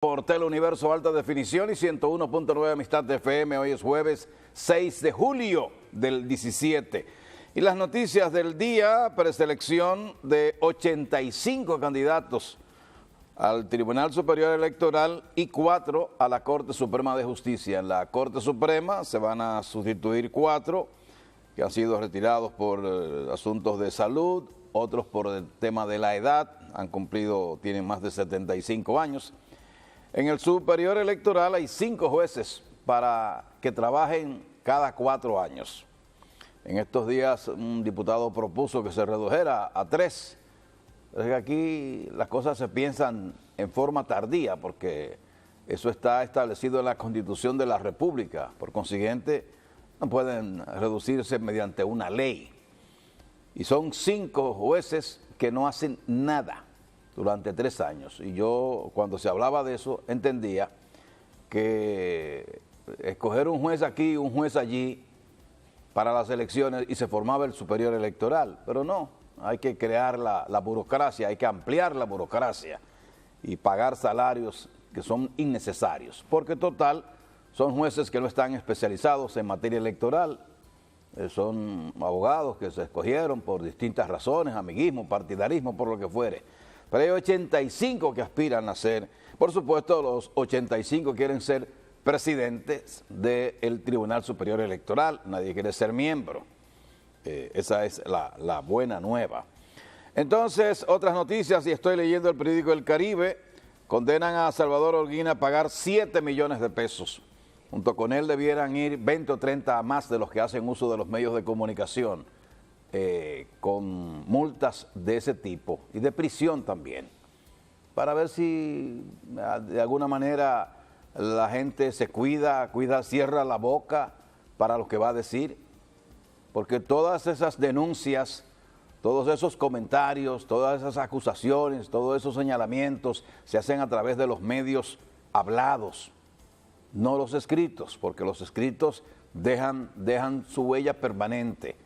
Por Teleuniverso Alta Definición y 101.9 Amistad FM. Hoy es jueves 6 de julio del 17. Y las noticias del día: preselección de 85 candidatos al Tribunal Superior Electoral y 4 a la Corte Suprema de Justicia. En la Corte Suprema se van a sustituir 4 que han sido retirados por asuntos de salud, otros por el tema de la edad, tienen más de 75 años. En el Superior Electoral hay 5 jueces para que trabajen cada 4 años. En estos días un diputado propuso que se redujera a 3. Es que aquí las cosas se piensan en forma tardía porque eso está establecido en la Constitución de la República. Por consiguiente, no pueden reducirse mediante una ley. Y son 5 jueces que no hacen nada durante 3 años. Y yo, cuando se hablaba de eso, entendía que escoger un juez aquí, un juez allí, para las elecciones, y se formaba el Superior Electoral. Pero no, hay que crear la burocracia, hay que ampliar la burocracia y pagar salarios que son innecesarios. Porque total, son jueces que no están especializados en materia electoral, son abogados que se escogieron por distintas razones, amiguismo, partidarismo, por lo que fuere. Pero hay 85 que aspiran a ser. Por supuesto, los 85 quieren ser presidentes del Tribunal Superior Electoral. Nadie quiere ser miembro. Esa es la buena nueva. Entonces, otras noticias, y estoy leyendo el periódico El Caribe, condenan a Salvador Holguín a pagar 7 millones de pesos. Junto con él debieran ir 20 o 30 a más de los que hacen uso de los medios de comunicación, con multas de ese tipo y de prisión también, para ver si de alguna manera la gente se cierra la boca para lo que va a decir, porque todas esas denuncias, todos esos comentarios, todas esas acusaciones, todos esos señalamientos se hacen a través de los medios hablados, no los escritos, porque los escritos dejan su huella permanente.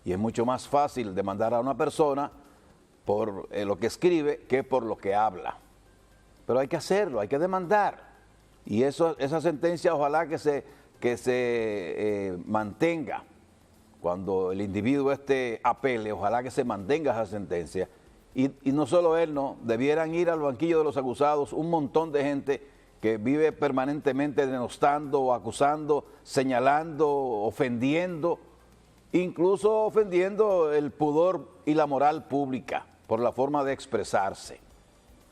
Y es mucho más fácil demandar a una persona por lo que escribe que por lo que habla. Pero hay que hacerlo, hay que demandar. Y esa sentencia ojalá que se mantenga. Cuando el individuo apele, ojalá que se mantenga esa sentencia. Y no solo él, no, debieran ir al banquillo de los acusados un montón de gente que vive permanentemente denostando, acusando, señalando, ofendiendo, incluso ofendiendo el pudor y la moral pública por la forma de expresarse.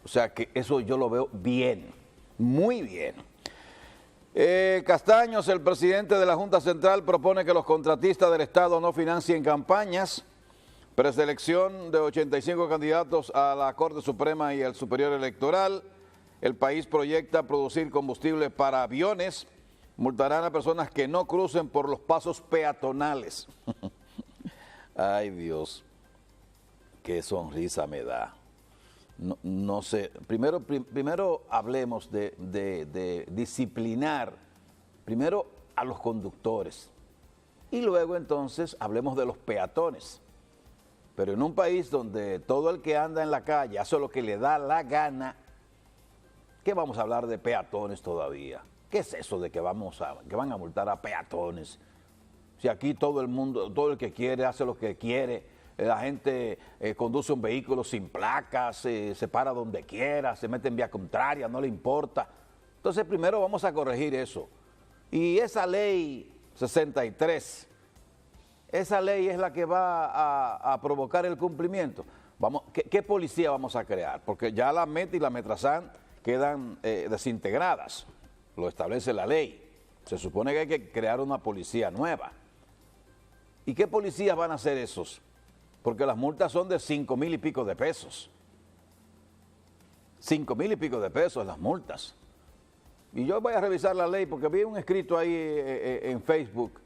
O sea que eso yo lo veo bien, muy bien. Castaños, el presidente de la Junta Central, propone que los contratistas del Estado no financien campañas. Preselección de 85 candidatos a la Corte Suprema y al Superior Electoral. El país proyecta producir combustible para aviones. Multarán a personas que no crucen por los pasos peatonales. Ay, Dios, qué sonrisa me da. No sé, primero hablemos de disciplinar, primero a los conductores, y luego entonces hablemos de los peatones. Pero en un país donde todo el que anda en la calle hace lo que le da la gana, ¿qué vamos a hablar de peatones todavía? ¿Qué es eso de que van a multar a peatones? Si aquí todo el mundo, todo el que quiere hace lo que quiere, la gente conduce un vehículo sin placas, se para donde quiera, se mete en vía contraria, no le importa. Entonces primero vamos a corregir eso. Y esa ley 63, esa ley es la que va a provocar el cumplimiento. ¿Qué policía vamos a crear? Porque ya la MET y la Metrasan quedan desintegradas. Lo establece la ley. Se supone que hay que crear una policía nueva. ¿Y qué policías van a ser esos? Porque las multas son de 5,000 y pico de pesos. 5,000 y pico de pesos las multas. Y yo voy a revisar la ley porque vi un escrito ahí en Facebook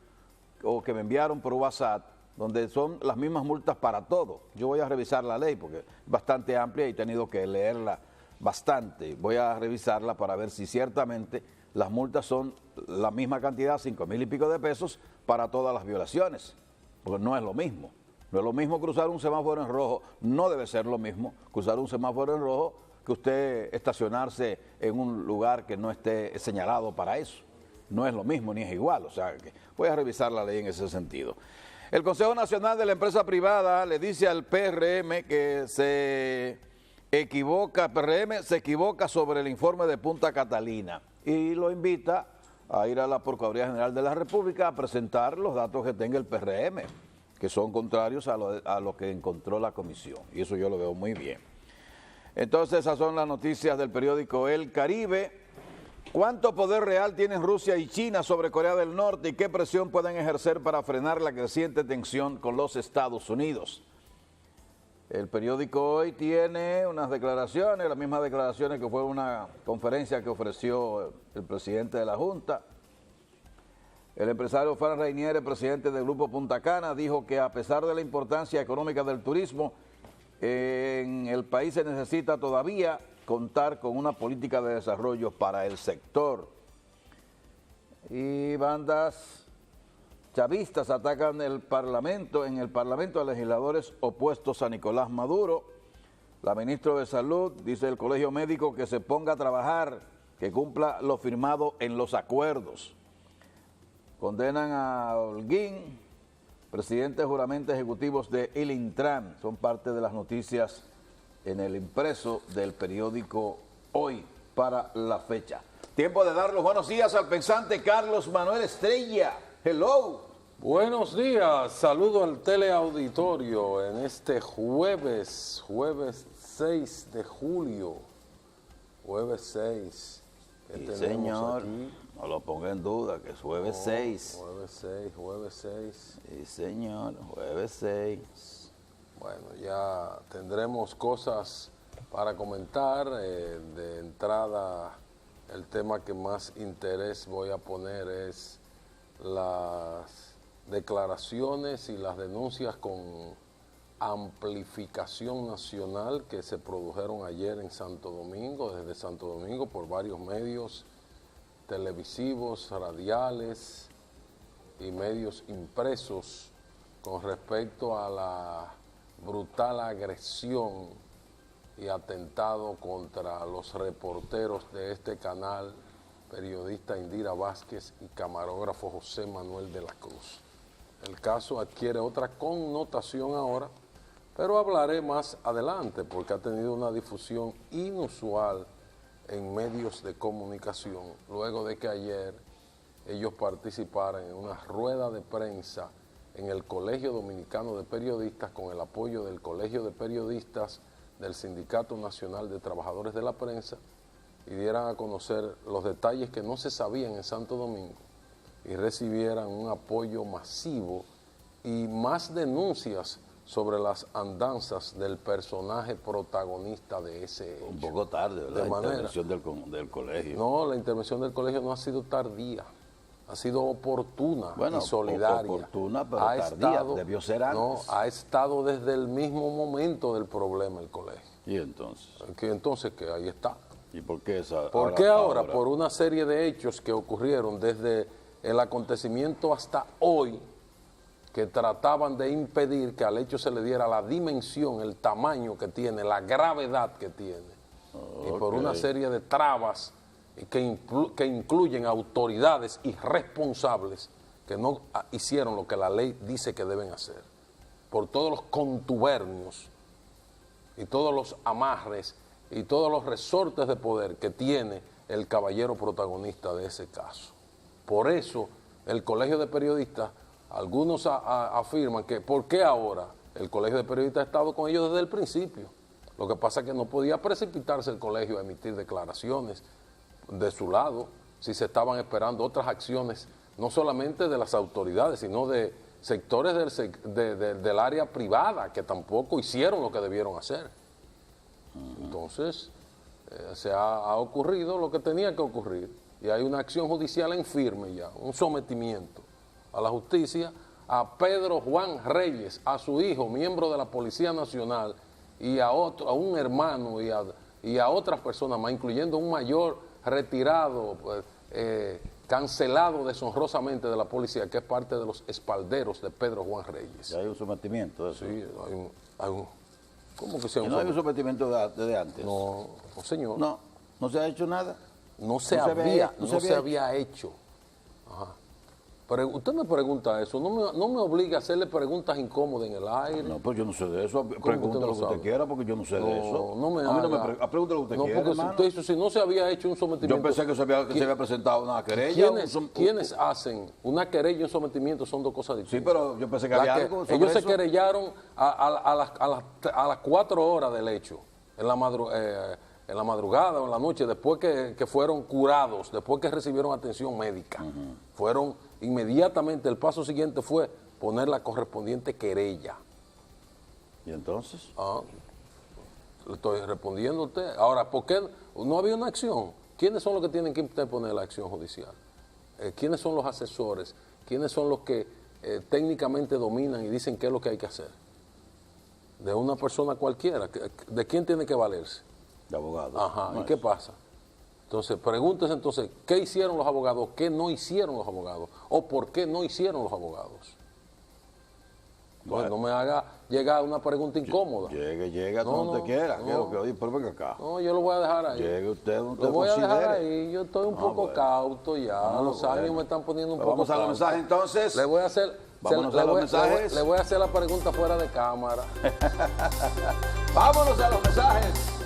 o que me enviaron por WhatsApp donde son las mismas multas para todo. Yo voy a revisar la ley porque es bastante amplia y he tenido que leerla bastante. Voy a revisarla para ver si ciertamente las multas son la misma cantidad, 5,000 y pico de pesos, para todas las violaciones. Porque no es lo mismo. No es lo mismo cruzar un semáforo en rojo, no debe ser lo mismo cruzar un semáforo en rojo que usted estacionarse en un lugar que no esté señalado para eso. No es lo mismo ni es igual, o sea, que voy a revisar la ley en ese sentido. El Consejo Nacional de la Empresa Privada le dice al PRM que PRM se equivoca sobre el informe de Punta Catalina y lo invita a ir a la Procuraduría General de la República a presentar los datos que tenga el PRM, que son contrarios a lo que encontró la comisión, y eso yo lo veo muy bien. Entonces, esas son las noticias del periódico El Caribe. ¿Cuánto poder real tienen Rusia y China sobre Corea del Norte y qué presión pueden ejercer para frenar la creciente tensión con los Estados Unidos? El periódico Hoy tiene unas declaraciones, las mismas declaraciones que fue una conferencia que ofreció el presidente de la Junta. El empresario Fran Reinier, presidente del Grupo Punta Cana, dijo que a pesar de la importancia económica del turismo, en el país se necesita todavía contar con una política de desarrollo para el sector. Y bandas chavistas atacan en el Parlamento a legisladores opuestos a Nicolás Maduro. La ministra de Salud dice el Colegio Médico que se ponga a trabajar, que cumpla lo firmado en los acuerdos. Condenan a Holguín, presidente de juramentos ejecutivos de El Intran. Son parte de las noticias en el impreso del periódico Hoy para la fecha. Tiempo de dar los buenos días al pensante Carlos Manuel Estrella. Hello. Buenos días, saludo al teleauditorio en este jueves 6 de julio, jueves 6. Sí, señor, aquí? No lo ponga en duda, que es jueves 6. Jueves 6. Sí, señor, jueves 6. Bueno, ya tendremos cosas para comentar. De entrada, el tema que más interés voy a poner es las declaraciones y las denuncias con amplificación nacional que se produjeron ayer en Santo Domingo, desde Santo Domingo, por varios medios televisivos, radiales y medios impresos con respecto a la brutal agresión y atentado contra los reporteros de este canal, periodista Indira Vázquez y camarógrafo José Manuel de la Cruz. El caso adquiere otra connotación ahora, pero hablaré más adelante porque ha tenido una difusión inusual en medios de comunicación, luego de que ayer ellos participaran en una rueda de prensa en el Colegio Dominicano de Periodistas con el apoyo del Colegio de Periodistas del Sindicato Nacional de Trabajadores de la Prensa y dieran a conocer los detalles que no se sabían en Santo Domingo y recibieran un apoyo masivo y más denuncias sobre las andanzas del personaje protagonista de ese hecho. Un poco tarde, ¿verdad? La intervención del colegio. No, la intervención del colegio no ha sido tardía, ha sido oportuna y solidaria. Oportuna, pero tardía, debió ser antes. No, ha estado desde el mismo momento del problema el colegio. ¿Y entonces? Entonces, que ahí está. ¿Y por qué esa? ¿Por qué ahora? Por una serie de hechos que ocurrieron desde el acontecimiento hasta hoy, que trataban de impedir que al hecho se le diera la dimensión, el tamaño que tiene, la gravedad que tiene. Y por una serie de trabas que incluyen autoridades irresponsables que no hicieron lo que la ley dice que deben hacer. Por todos los contubernios y todos los amarres y todos los resortes de poder que tiene el caballero protagonista de ese caso. Por eso, el Colegio de Periodistas, algunos afirman que, ¿por qué ahora? El Colegio de Periodistas ha estado con ellos desde el principio. Lo que pasa es que no podía precipitarse el colegio a emitir declaraciones de su lado, si se estaban esperando otras acciones, no solamente de las autoridades, sino de sectores del área privada, que tampoco hicieron lo que debieron hacer. Entonces, se ha ocurrido lo que tenía que ocurrir. Y hay una acción judicial en firme ya, un sometimiento a la justicia a Pedro Juan Reyes, a su hijo, miembro de la Policía Nacional, y a un hermano y a otras personas más, incluyendo un mayor retirado, cancelado deshonrosamente de la policía, que es parte de los espalderos de Pedro Juan Reyes. ¿Y hay un sometimiento de eso? Sí, ¿Cómo que sea ¿Y un no hay un sometimiento? sometimiento desde antes? No, no, señor. No, no se ha hecho nada. No se había había hecho. Ajá. Usted me pregunta eso, no me obliga a hacerle preguntas incómodas en el aire. No, pues yo no sé de eso. usted Pregunte no lo que sabe? usted quiera, porque yo no sé de eso. No me a mí no me haga. pregunte lo que usted No, quiera, porque si hermano. usted dice, si no se había hecho un sometimiento... Yo pensé que se había presentado una querella. ¿Quiénes hacen una querella y un sometimiento? Son dos cosas distintas. Sí, pero yo pensé que había algo sobre ellos se eso. querellaron a las 4 horas del hecho, en la madrugada o en la noche, después que fueron curados, después que recibieron atención médica. Fueron inmediatamente, el paso siguiente fue poner la correspondiente querella. ¿Y entonces? Le estoy respondiendo a usted. Ahora, ¿por qué no había una acción? ¿Quiénes son los que tienen que interponer la acción judicial? ¿Quiénes son los asesores? ¿Quiénes son los que técnicamente dominan y dicen qué es lo que hay que hacer? De una persona cualquiera. ¿De quién tiene que valerse? De abogados. Ajá, No ¿y qué es. pasa? Entonces, pregúntese entonces, ¿qué hicieron los abogados? ¿Qué no hicieron los abogados? ¿O por qué no hicieron los abogados? Bueno, no me haga llegar una pregunta incómoda. Llega No, donde no, quiera. no. ¿Qué es lo que oye? Pero venga acá. No, yo lo voy a dejar ahí. Llegue usted donde usted Lo voy a dejar considere. ahí. Yo estoy un poco bueno. cauto ya. Los años me están poniendo un Pues poco vamos a los cauto. mensajes entonces. Le voy a hacer... Vámonos a los mensajes. Le voy a hacer la pregunta fuera de cámara. Vámonos a los mensajes.